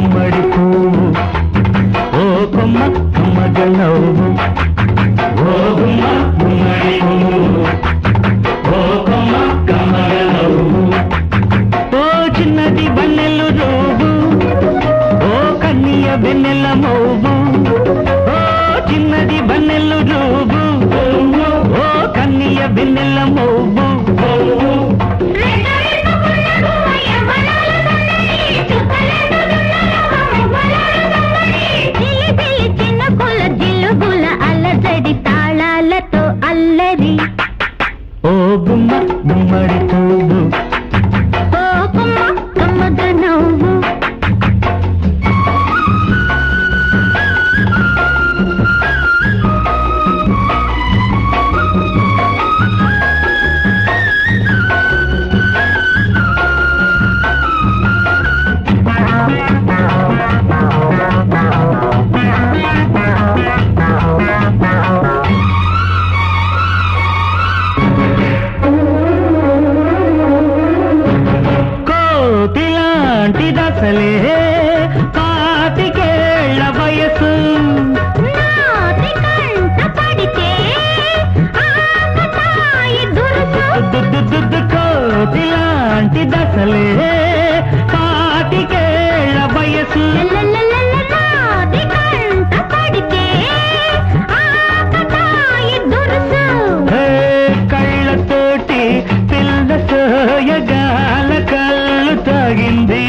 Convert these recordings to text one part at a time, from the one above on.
గుమ్మడి పువ్వు ఓ కొమ్మ కొమ్మగ నవ్వు ఓ గుమ్మ గుమ్మడి పువ్వు ఓ కొమ్మ కొమ్మగ నవ్వు ఓ చిన్నది బన్నెలు నువ్వు ఓ కన్నియ వెన్నెల మోవు ఓ చిన్నది బన్నెలు నువ్వు ఓ కన్నియ వెన్నెల మోవు ఓ గుమ్మ గుమ్మడి పువ్వు ఓ కొమ్మ కొమ్మగ నవ్వు దశలే పాతికేళ్ల వయసు నాటి కంట పడితే ఆకతాయి దురుసు కోతిలాంటి దశలే పాతికేళ్ల వయసు నాటి కంట పడితే ఆకతాయి దురుసు కళ్ళతోటి పిల్ల సోయగాల కళ్ళు తాగింది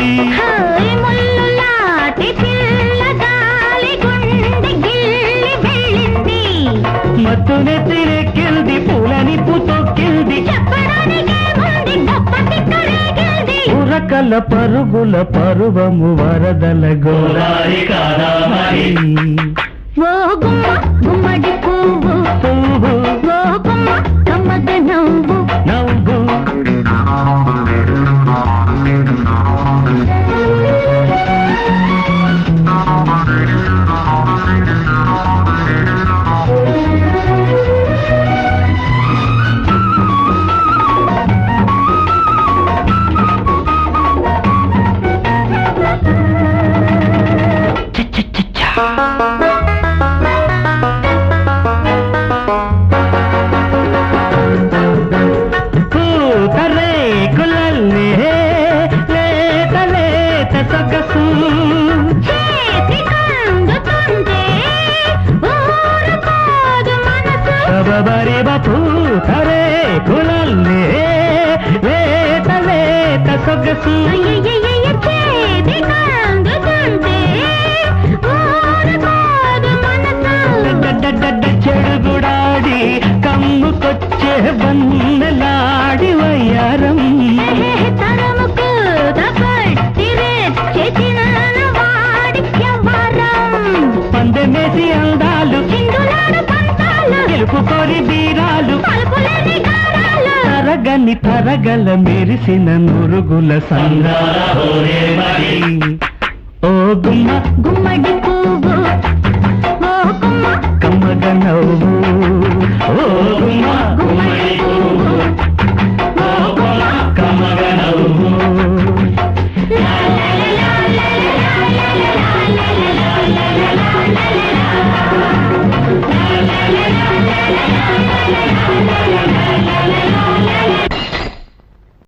మత్తునే తిరెక్కింది పూలని పుతొక్కింది ఉరకల పరుగుల పరువము వరదల గోదారి కాదామరి ఓ గుమ్మ గుమ్మడి పువ్వు ఓ కొమ్మ కొమ్మగ నవ్వు నవ్వు పూతరే కులల్లే లేత లేత సొగసు చేతి కందుతుంటే ఊరుకోదు మనసు సబబరిబ పూతరే కులల్లే లేత లేత సొగసు చేతి కందుతుంటే ఊరుకోదు మనసు చెడుగుడాడి కమ్ముకొచ్చే బన్నెలాడి వయ్యారం తరముకు తపట్టిరే చేసిన వాడి వ్యవహారం పందెమేసి అందాలు చిందులాడు పంతాలు గెలుపు కోరి బీరాలు పలుకులేని గారాలు తరగల మెరిసిన నురుగుల సంగార ఓ గుమ్మ గుమ్మడి పువ్వు ఓ కొమ్మ కమ్మగ నవ్వు ఓ గుమ్మ